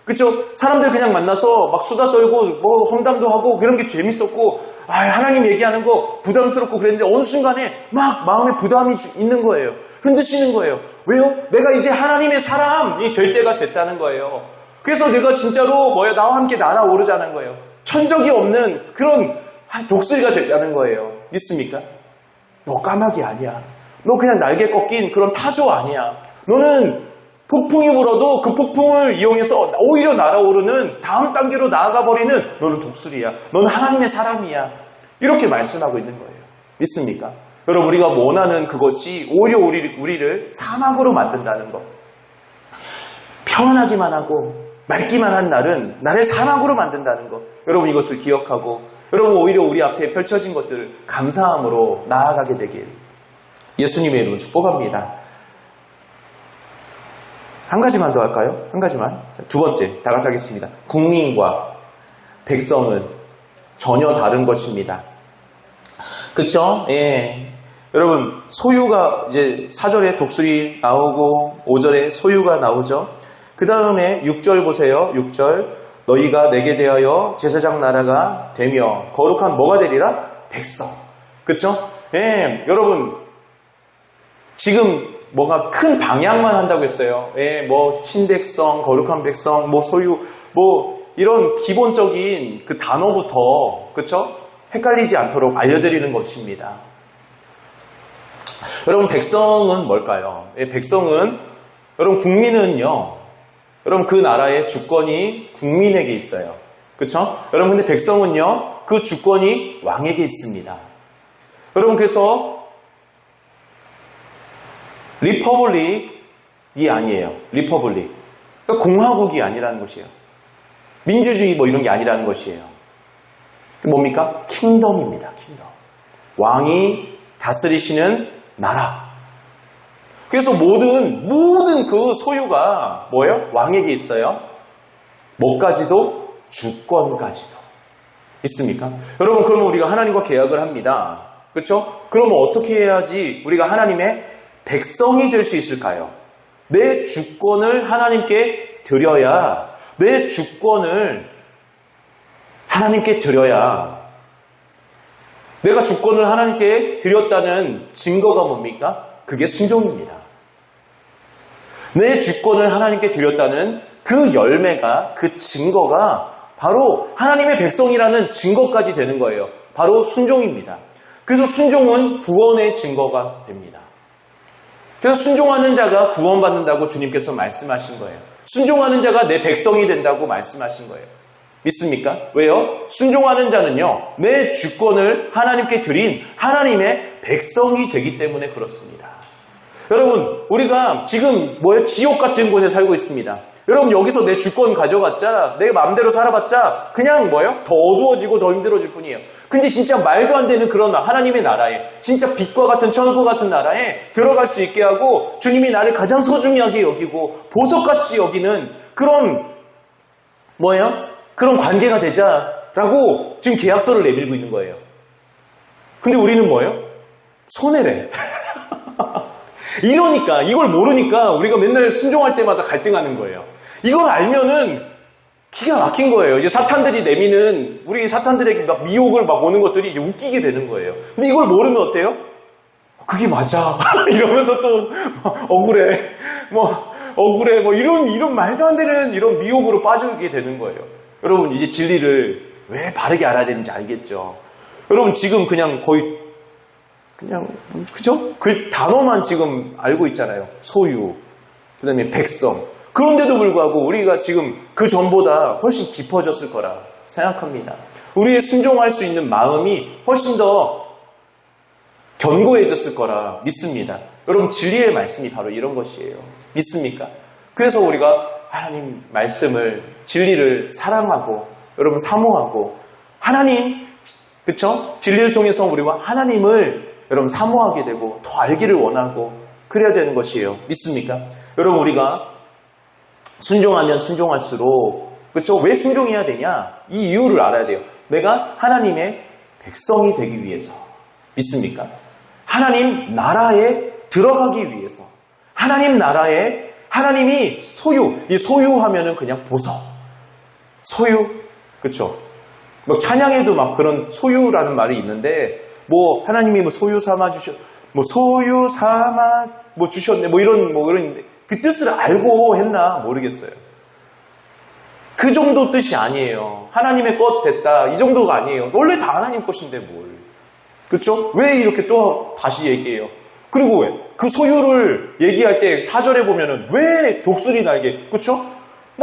그쵸? 사람들 그냥 만나서 막 수다 떨고 뭐 험담도 하고 그런 게 재밌었고 하나님 얘기하는 거 부담스럽고 그랬는데 어느 순간에 막 마음에 부담이 있는 거예요. 흔드시는 거예요. 왜요? 내가 이제 하나님의 사람이 될 때가 됐다는 거예요. 그래서 내가 진짜로 나와 함께 날아오르자는 거예요. 천적이 없는 그런 독수리가 됐다는 거예요. 믿습니까? 너 까마귀 아니야. 너 그냥 날개 꺾인 그런 타조 아니야. 너는 폭풍이 불어도 그 폭풍을 이용해서 오히려 날아오르는 다음 단계로 나아가 버리는 너는 독수리야. 너는 하나님의 사람이야. 이렇게 말씀하고 있는 거예요. 믿습니까? 여러분 우리가 원하는 그것이 오히려 우리를 사막으로 만든다는 것. 평안하기만 하고 맑기만 한 날은 나를 사막으로 만든다는 것. 여러분 이것을 기억하고 여러분 오히려 우리 앞에 펼쳐진 것들을 감사함으로 나아가게 되길 예수님의 이름으로 축복합니다. 한 가지만 더 할까요? 한 가지만. 두 번째, 다 같이 하겠습니다. 국민과 백성은 전혀 다른 것입니다. 그쵸? 예. 여러분, 소유가 이제 4절에 독수리 나오고 5절에 소유가 나오죠? 그 다음에 6절 보세요. 6절. 너희가 내게 대하여 제사장 나라가 되며 거룩한 뭐가 되리라? 백성. 그쵸? 예. 여러분, 지금 뭐가 큰 방향만 한다고 했어요. 예, 뭐 친백성, 거룩한 백성, 뭐 소유, 뭐 이런 기본적인 그 단어부터 그렇죠? 헷갈리지 않도록 알려드리는 것입니다. 여러분 백성은 뭘까요? 예, 백성은 여러분 국민은요. 여러분 그 나라의 주권이 국민에게 있어요. 그렇죠? 여러분 근데 백성은요. 그 주권이 왕에게 있습니다. 여러분 그래서 리퍼블릭이 아니에요. 리퍼블릭. 그러니까 공화국이 아니라는 것이에요. 민주주의 뭐 이런 게 아니라는 것이에요. 뭡니까? 킹덤입니다. 킹덤. 왕이 다스리시는 나라. 그래서 모든 그 소유가 뭐예요? 왕에게 있어요. 뭐까지도? 주권까지도. 있습니까? 여러분 그러면 우리가 하나님과 계약을 합니다. 그렇죠? 그러면 어떻게 해야지 우리가 하나님의 백성이 될 수 있을까요? 내 주권을 하나님께 드려야, 내 주권을 하나님께 드려야, 내가 주권을 하나님께 드렸다는 증거가 뭡니까? 그게 순종입니다. 내 주권을 하나님께 드렸다는 그 열매가, 그 증거가 바로 하나님의 백성이라는 증거까지 되는 거예요. 바로 순종입니다. 그래서 순종은 구원의 증거가 됩니다. 그래서 순종하는 자가 구원받는다고 주님께서 말씀하신 거예요. 순종하는 자가 내 백성이 된다고 말씀하신 거예요. 믿습니까? 왜요? 순종하는 자는요, 내 주권을 하나님께 드린 하나님의 백성이 되기 때문에 그렇습니다. 여러분, 우리가 지금 지옥 같은 곳에 살고 있습니다. 여러분, 여기서 내 주권 가져갔자, 내 마음대로 살아봤자, 그냥 더 어두워지고 더 힘들어질 뿐이에요. 근데 진짜 말도 안 되는 그런 하나님의 나라에, 진짜 빛과 같은 천국 같은 나라에 들어갈 수 있게 하고 주님이 나를 가장 소중하게 여기고 보석같이 여기는 그런 그런 관계가 되자라고 지금 계약서를 내밀고 있는 거예요. 근데 우리는 손해래. 이러니까, 이걸 모르니까 우리가 맨날 순종할 때마다 갈등하는 거예요. 이걸 알면은 기가 막힌 거예요. 이제 사탄들이 내미는, 우리 사탄들에게 막 미혹을 막 오는 것들이 이제 웃기게 되는 거예요. 근데 이걸 모르면 어때요? 그게 맞아. 이러면서 또 억울해. 억울해. 이런 말도 안 되는 이런 미혹으로 빠지게 되는 거예요. 여러분, 이제 진리를 왜 바르게 알아야 되는지 알겠죠? 여러분, 지금 그죠? 그 단어만 지금 알고 있잖아요. 소유, 그 다음에 백성. 그런데도 불구하고 우리가 지금 그 전보다 훨씬 깊어졌을 거라 생각합니다. 우리의 순종할 수 있는 마음이 훨씬 더 견고해졌을 거라 믿습니다. 여러분, 진리의 말씀이 바로 이런 것이에요. 믿습니까? 그래서 우리가 하나님 말씀을, 진리를 사랑하고, 여러분 사모하고, 하나님, 그쵸? 진리를 통해서 우리가 하나님을 여러분 사모하게 되고 더 알기를 원하고 그래야 되는 것이에요. 믿습니까? 여러분, 우리가 순종하면 순종할수록, 그쵸? 왜 순종해야 되냐? 이 이유를 알아야 돼요. 내가 하나님의 백성이 되기 위해서. 믿습니까? 하나님 나라에 들어가기 위해서. 하나님 나라에 하나님이 이 소유하면은 그냥 보석. 소유. 그쵸? 찬양에도 막 그런 소유라는 말이 있는데, 하나님이 소유 삼아 주셨네. 이런 그 뜻을 알고 했나 모르겠어요. 그 정도 뜻이 아니에요. 하나님의 것 됐다. 이 정도가 아니에요. 원래 다 하나님 것인데 뭘. 그쵸? 왜 이렇게 또 다시 얘기해요? 그리고 왜? 그 소유를 얘기할 때 4절에 보면은 왜 독수리 날개? 그쵸?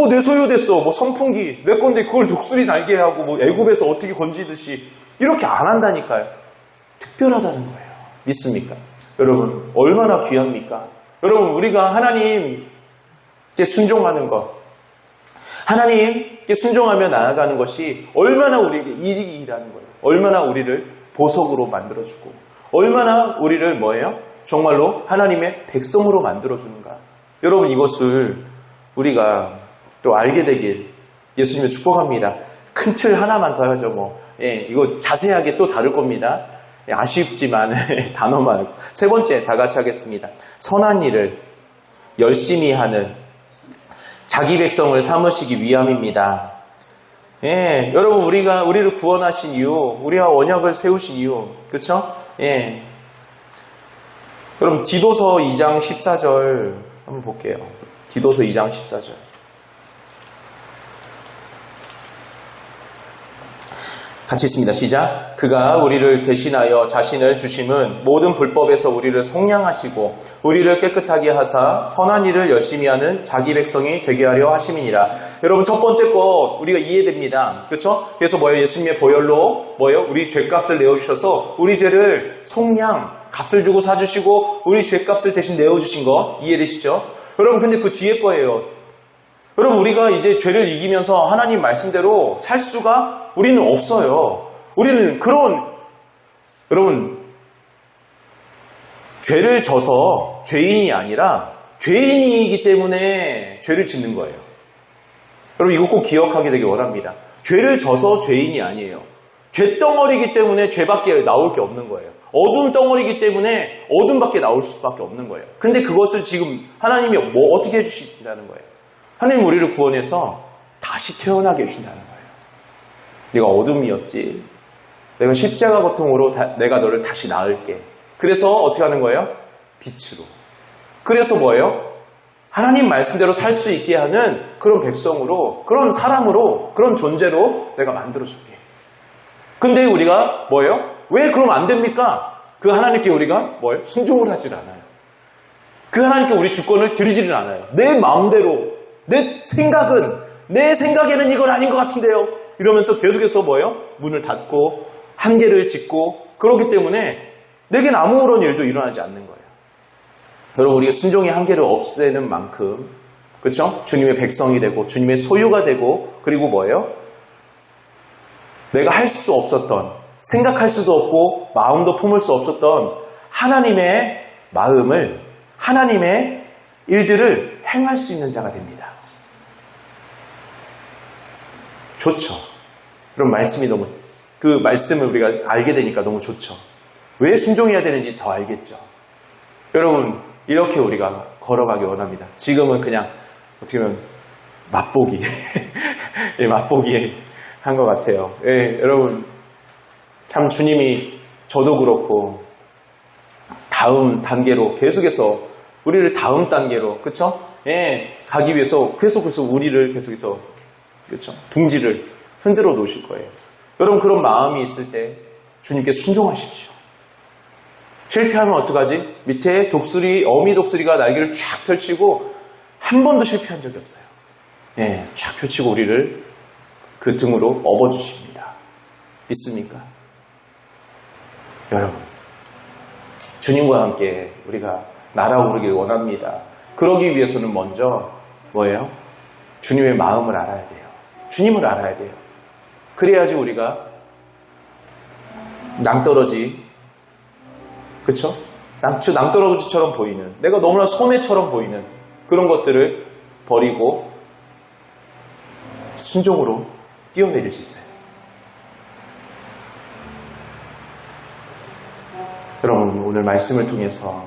내 소유 됐어. 선풍기. 내 건데 그걸 독수리 날개 하고 애굽에서 어떻게 건지듯이 이렇게 안 한다니까요. 특별하다는 거예요. 믿습니까? 여러분, 얼마나 귀합니까? 여러분, 우리가 하나님께 순종하는 것, 하나님께 순종하며 나아가는 것이 얼마나 우리에게 이익이라는 거예요. 얼마나 우리를 보석으로 만들어주고, 얼마나 우리를 정말로 하나님의 백성으로 만들어주는가. 여러분, 이것을 우리가 또 알게 되길 예수님을 축복합니다. 큰 틀 하나만 더 하죠. 이거 자세하게 또 다룰 겁니다. 아쉽지만 단어만. 세 번째, 다 같이 하겠습니다. 선한 일을 열심히 하는 자기 백성을 삼으시기 위함입니다. 여러분, 우리를 구원하신 이유, 우리와 언약을 세우신 이유, 그쵸? 여러분, 디도서 2장 14절 한번 볼게요. 디도서 2장 14절. 같이 있습니다. 시작. 그가 우리를 대신하여 자신을 주심은 모든 불법에서 우리를 속량하시고 우리를 깨끗하게 하사 선한 일을 열심히 하는 자기 백성이 되게 하려 하심이니라. 여러분, 첫 번째 거 우리가 이해됩니다. 그렇죠? 그래서 예수님의 보혈로 우리 죄값을 내어주셔서 우리 죄를 속량, 값을 주고 사주시고 우리 죄값을 대신 내어주신 거 이해되시죠? 여러분, 근데 그 뒤에 거예요. 여러분, 우리가 이제 죄를 이기면서 하나님 말씀대로 살 수가 우리는 없어요. 우리는 여러분, 죄를 져서 죄인이 아니라 죄인이기 때문에 죄를 짓는 거예요. 여러분, 이거 꼭 기억하게 되길 원합니다. 죄를 져서 죄인이 아니에요. 죄덩어리이기 때문에 죄밖에 나올 게 없는 거예요. 어둠 덩어리이기 때문에 어둠밖에 나올 수밖에 없는 거예요. 근데 그것을 지금 하나님이 어떻게 해주신다는 거예요? 하나님 우리를 구원해서 다시 태어나게 해주신다는 거예요. 네가 어둠이었지. 내가 십자가 고통으로 내가 너를 다시 낳을게. 그래서 어떻게 하는 거예요? 빛으로. 그래서 하나님 말씀대로 살 수 있게 하는 그런 백성으로, 그런 사람으로, 그런 존재로 내가 만들어줄게. 근데 우리가 왜 그러면 안 됩니까? 그 하나님께 우리가 순종을 하질 않아요. 그 하나님께 우리 주권을 드리지를 않아요. 내 마음대로, 내 생각에는 이건 아닌 것 같은데요. 이러면서 계속해서 문을 닫고 한계를 짓고 그렇기 때문에 내겐 아무런 일도 일어나지 않는 거예요. 여러분, 우리가 순종의 한계를 없애는 만큼, 그렇죠? 주님의 백성이 되고 주님의 소유가 되고, 그리고 내가 할 수 없었던 생각할 수도 없고 마음도 품을 수 없었던 하나님의 마음을, 하나님의 일들을 행할 수 있는 자가 됩니다. 좋죠. 그런 말씀이 너무, 그 말씀을 우리가 알게 되니까 너무 좋죠. 왜 순종해야 되는지 더 알겠죠. 여러분, 이렇게 우리가 걸어가기 원합니다. 지금은 그냥 어떻게 보면 맛보기 맛보기 한 것 같아요. 예, 여러분, 참 주님이 저도 그렇고 다음 단계로 계속해서 우리를 다음 단계로, 그쵸? 예, 가기 위해서 계속해서 우리를 계속해서, 그쵸? 둥지를 흔들어 놓으실 거예요. 여러분, 그런 마음이 있을 때 주님께 순종하십시오. 실패하면 어떡하지? 밑에 독수리, 어미 독수리가 날개를 쫙 펼치고 한 번도 실패한 적이 없어요. 예, 쫙 펼치고 우리를 그 등으로 업어주십니다. 믿습니까? 여러분, 주님과 함께 우리가 날아오르길 원합니다. 그러기 위해서는 먼저 뭐예요? 주님의 마음을 알아야 돼요. 주님을 알아야 돼요. 그래야지 우리가 낭떠러지, 그쵸? 낭떠러지처럼 보이는, 내가 너무나 손해처럼 보이는 그런 것들을 버리고 순종으로 뛰어내릴 수 있어요. 여러분, 오늘 말씀을 통해서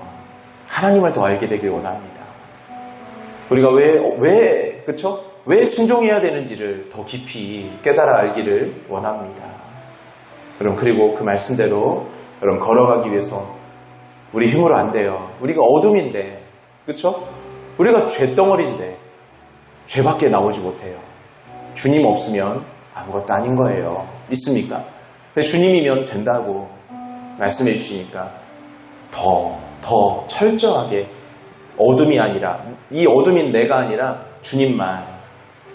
하나님을 더 알게 되길 원합니다. 우리가 그쵸? 왜 순종해야 되는지를 더 깊이 깨달아 알기를 원합니다. 여러분, 그리고 그 말씀대로 여러분 걸어가기 위해서 우리 힘으로 안 돼요. 우리가 어둠인데, 그쵸? 우리가 죄덩어리인데 죄밖에 나오지 못해요. 주님 없으면 아무것도 아닌 거예요. 믿습니까? 근데 주님이면 된다고 말씀해 주시니까 더 철저하게 어둠이 아니라, 이 어둠인 내가 아니라 주님만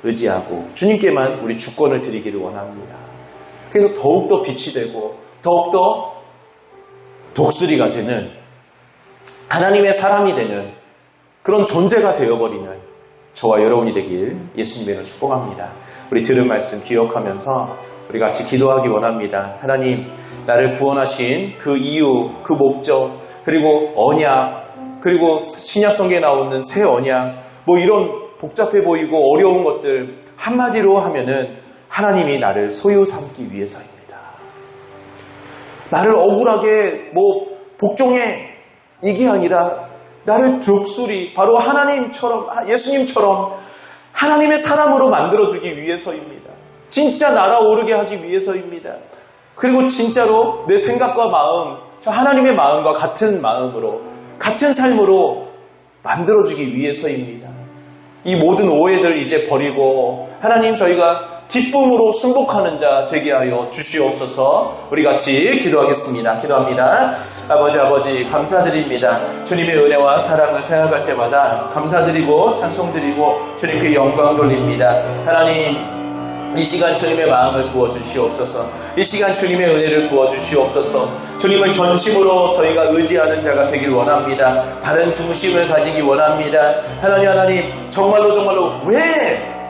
의지하고 주님께만 우리 주권을 드리기를 원합니다. 그래서 더욱더 빛이 되고 더욱더 독수리가 되는, 하나님의 사람이 되는 그런 존재가 되어버리는 저와 여러분이 되길 예수님의 이름으로 축복합니다. 우리 들은 말씀 기억하면서 우리 같이 기도하기 원합니다. 하나님, 나를 구원하신 그 이유, 그 목적, 그리고 언약, 그리고 신약성경에 나오는 새 언약, 뭐 이런 복잡해 보이고 어려운 것들 한마디로 하면은 하나님이 나를 소유 삼기 위해서입니다. 나를 억울하게 복종해, 이게 아니라 나를 독수리, 바로 하나님처럼, 예수님처럼 하나님의 사람으로 만들어주기 위해서입니다. 진짜 날아오르게 하기 위해서입니다. 그리고 진짜로 내 생각과 마음, 저 하나님의 마음과 같은 마음으로, 같은 삶으로 만들어주기 위해서입니다. 이 모든 오해들 이제 버리고 하나님, 저희가 기쁨으로 순복하는 자 되게 하여 주시옵소서. 우리 같이 기도하겠습니다. 기도합니다. 아버지 감사드립니다. 주님의 은혜와 사랑을 생각할 때마다 감사드리고 찬송드리고 주님께 영광 돌립니다. 하나님, 이 시간 주님의 마음을 부어주시옵소서. 이 시간 주님의 은혜를 부어주시옵소서. 주님을 전심으로 저희가 의지하는 자가 되길 원합니다. 바른 중심을 가지기 원합니다. 하나님, 정말로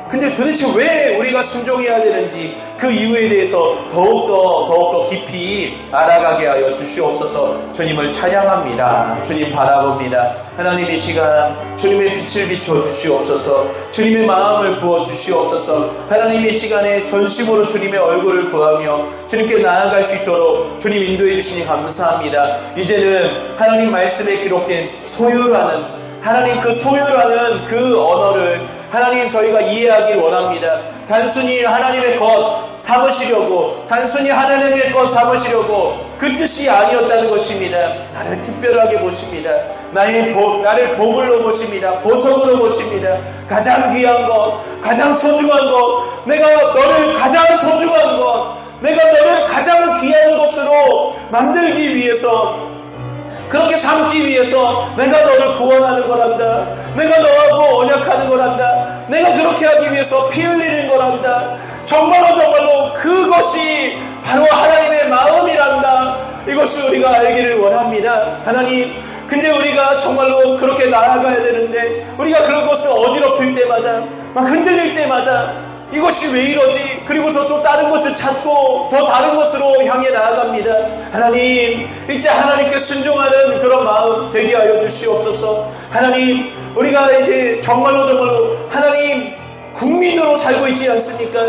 근데 도대체 왜 우리가 순종해야 되는지 그 이유에 대해서 더욱더 깊이 알아가게 하여 주시옵소서. 주님을 찬양합니다. 주님 바라봅니다. 하나님, 이 시간 주님의 빛을 비춰 주시옵소서. 주님의 마음을 부어 주시옵소서. 하나님, 이 시간에 전심으로 주님의 얼굴을 구하며 주님께 나아갈 수 있도록 주님 인도해 주시니 감사합니다. 이제는 하나님 말씀에 기록된 소유라는, 하나님 그 소유라는 그 언어를 하나님 저희가 이해하길 원합니다. 단순히 하나님의 것 삼으시려고, 단순히 하나님의 것 삼으시려고 그 뜻이 아니었다는 것입니다. 나를 특별하게 보십니다. 나를 보물로 보십니다. 보석으로 보십니다. 가장 귀한 것, 가장 소중한 것, 내가 너를 가장 소중한 것, 내가 너를 가장 귀한 것으로 만들기 위해서, 그렇게 삼기 위해서 내가 너를 구원하는 거란다. 내가 너하고 언약하는 거란다. 내가 그렇게 하기 위해서 피 흘리는 거란다. 정말로 그것이 바로 하나님의 마음이란다. 이것을 우리가 알기를 원합니다. 하나님, 근데 우리가 정말로 그렇게 나아가야 되는데 우리가 그것을 어지럽힐 때마다, 막 흔들릴 때마다 이것이 왜 이러지? 그리고서 또 다른 것을 찾고 더 다른 것으로 향해 나아갑니다. 하나님, 이때 하나님께 순종하는 그런 마음 되게 하여 주시옵소서. 하나님, 우리가 이제 정말로 하나님 국민으로 살고 있지 않습니까?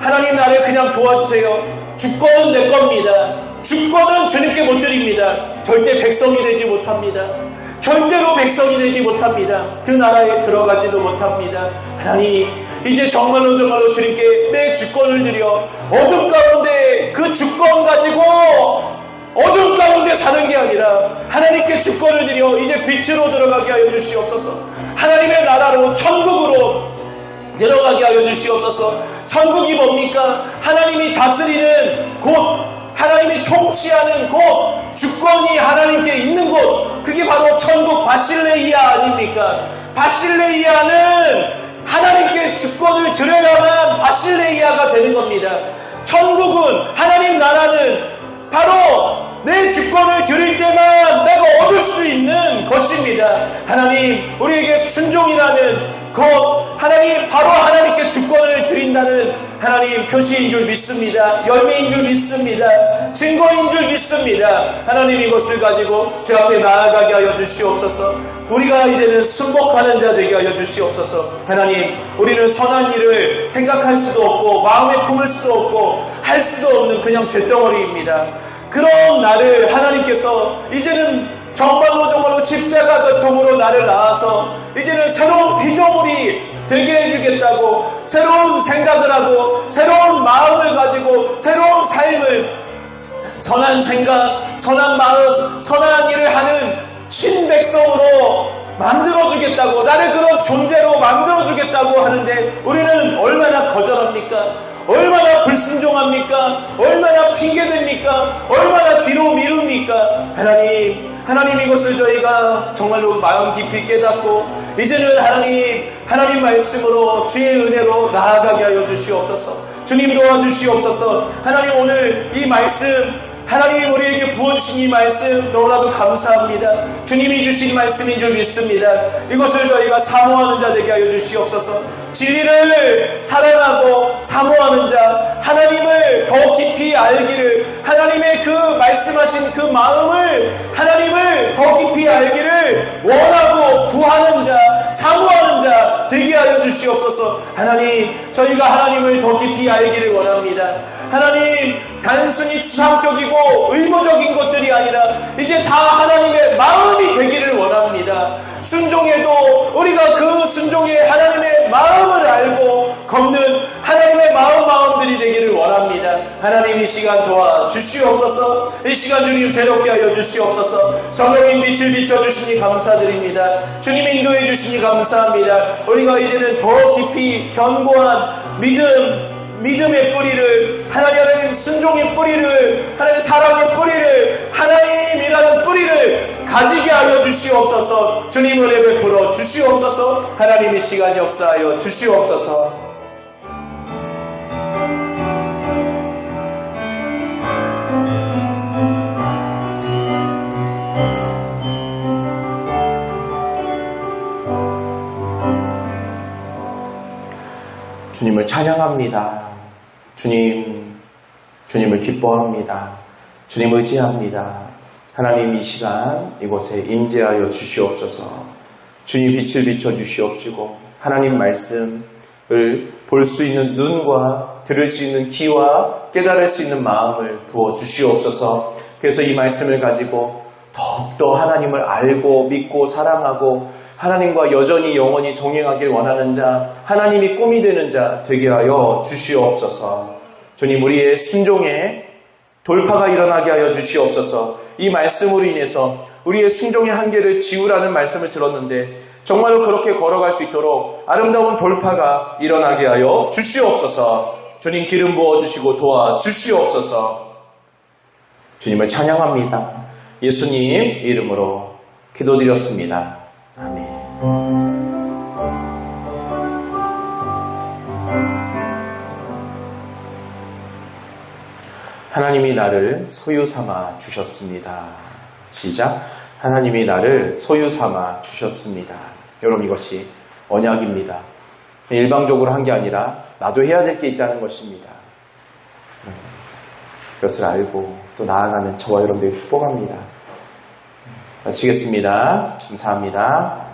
하나님, 나를 그냥 도와주세요. 주권은 내 겁니다. 주권은 주님께 못 드립니다. 절대 백성이 되지 못합니다. 절대로 백성이 되지 못합니다. 그 나라에 들어가지도 못합니다. 하나님, 이제 정말로 주님께 내 주권을 드려 어둠 가운데 그 주권 가지고 어둠 가운데 사는 게 아니라 하나님께 주권을 드려 이제 빛으로 들어가게 하여 주시옵소서. 하나님의 나라로 천국으로 들어가게 하여 주시옵소서. 천국이 뭡니까? 하나님이 다스리는 곳, 하나님이 통치하는 곳, 주권이 하나님께 있는 곳, 그게 바로 천국 바실레이아 아닙니까? 바실레이아는 하나님께 주권을 드려야만 바실레이아가 되는 겁니다. 천국은, 하나님 나라는 바로 내 주권을 드릴 때만 내가 얻을 수 있는 것입니다. 하나님, 우리에게 순종이라는 것, 하나님, 바로 하나님께 주권을 드린다는 하나님 표시인 줄 믿습니다. 열매인 줄 믿습니다. 증거인 줄 믿습니다. 하나님, 이것을 가지고 제 앞에 나아가게 하여 주시옵소서. 우리가 이제는 순복하는 자 되게 하여 주시옵소서. 하나님, 우리는 선한 일을 생각할 수도 없고 마음에 품을 수도 없고 할 수도 없는 그냥 쇳덩어리입니다. 그런 나를 하나님께서 이제는 정말로 십자가 고통으로 나를 낳아서 이제는 새로운 피조물이 되게 해주겠다고 새로운 생각을 하고 새로운 마음을 가지고 새로운 삶을, 선한 생각, 선한 마음, 선한 일을 하는 친백성으로 만들어주겠다고, 나를 그런 존재로 만들어주겠다고 하는데 우리는 얼마나 거절합니까? 얼마나 불순종합니까? 얼마나 핑계댑니까? 얼마나 뒤로 미룹니까? 하나님, 이것을 저희가 정말로 마음 깊이 깨닫고 이제는 하나님 말씀으로 주의 은혜로 나아가게 하여 주시옵소서. 주님 도와주시옵소서. 하나님, 오늘 이 말씀, 하나님 우리에게 부어주신 이 말씀 너무나도 감사합니다. 주님이 주신 말씀인 줄 믿습니다. 이것을 저희가 사모하는 자 되게 하여 주시옵소서. 진리를 사랑하고 사모하는 자, 하나님을 더 깊이 알기를, 하나님의 그 말씀하신 그 마음을, 하나님을 더 깊이 알기를 원하고 구하는 자, 사모하는 자 되게 하여 주시옵소서. 하나님, 저희가 하나님을 더 깊이 알기를 원합니다. 하나님, 단순히 추상적이고 의무적인 것들이 아니라 이제 다 하나님의 마음이 되기를 원합니다. 순종에도 우리가 그 순종에 하나님의 마음을 알고 걷는 하나님의 마음들이 되기를 원합니다. 하나님, 이 시간 도와주시옵소서. 이 시간 주님 새롭게 하여 주시옵소서. 성령님 빛을 비춰주시니 감사드립니다. 주님 인도해 주시니 감사합니다. 우리가 이제는 더 깊이 견고한 믿음의 뿌리를, 하나님 순종의 뿌리를, 하나님 사랑의 뿌리를, 하나님이라는 뿌리를 가지게 하여 주시옵소서. 주님 은혜 베풀어 주시옵소서. 하나님 이 시간 역사하여 주시옵소서. 주님을 찬양합니다. 주님을 기뻐합니다. 주님 의지합니다. 하나님, 이 시간 이곳에 임재하여 주시옵소서. 주님 빛을 비춰 주시옵시고 하나님 말씀을 볼 수 있는 눈과 들을 수 있는 귀와 깨달을 수 있는 마음을 부어 주시옵소서. 그래서 이 말씀을 가지고 더욱더 하나님을 알고 믿고 사랑하고 하나님과 여전히 영원히 동행하길 원하는 자, 하나님이 꿈이 되는 자 되게 하여 주시옵소서. 주님, 우리의 순종에 돌파가 일어나게 하여 주시옵소서. 이 말씀으로 인해서 우리의 순종의 한계를 지우라는 말씀을 들었는데 정말로 그렇게 걸어갈 수 있도록 아름다운 돌파가 일어나게 하여 주시옵소서. 주님, 기름 부어주시고 도와주시옵소서. 주님을 찬양합니다. 예수님 이름으로 기도드렸습니다. 아멘. 하나님이 나를 소유 삼아 주셨습니다. 시작. 하나님이 나를 소유 삼아 주셨습니다. 여러분, 이것이 언약입니다. 일방적으로 한 게 아니라 나도 해야 될 게 있다는 것입니다. 그것을 알고 또 나아가는 저와 여러분들에게 축복합니다. 마치겠습니다. 감사합니다.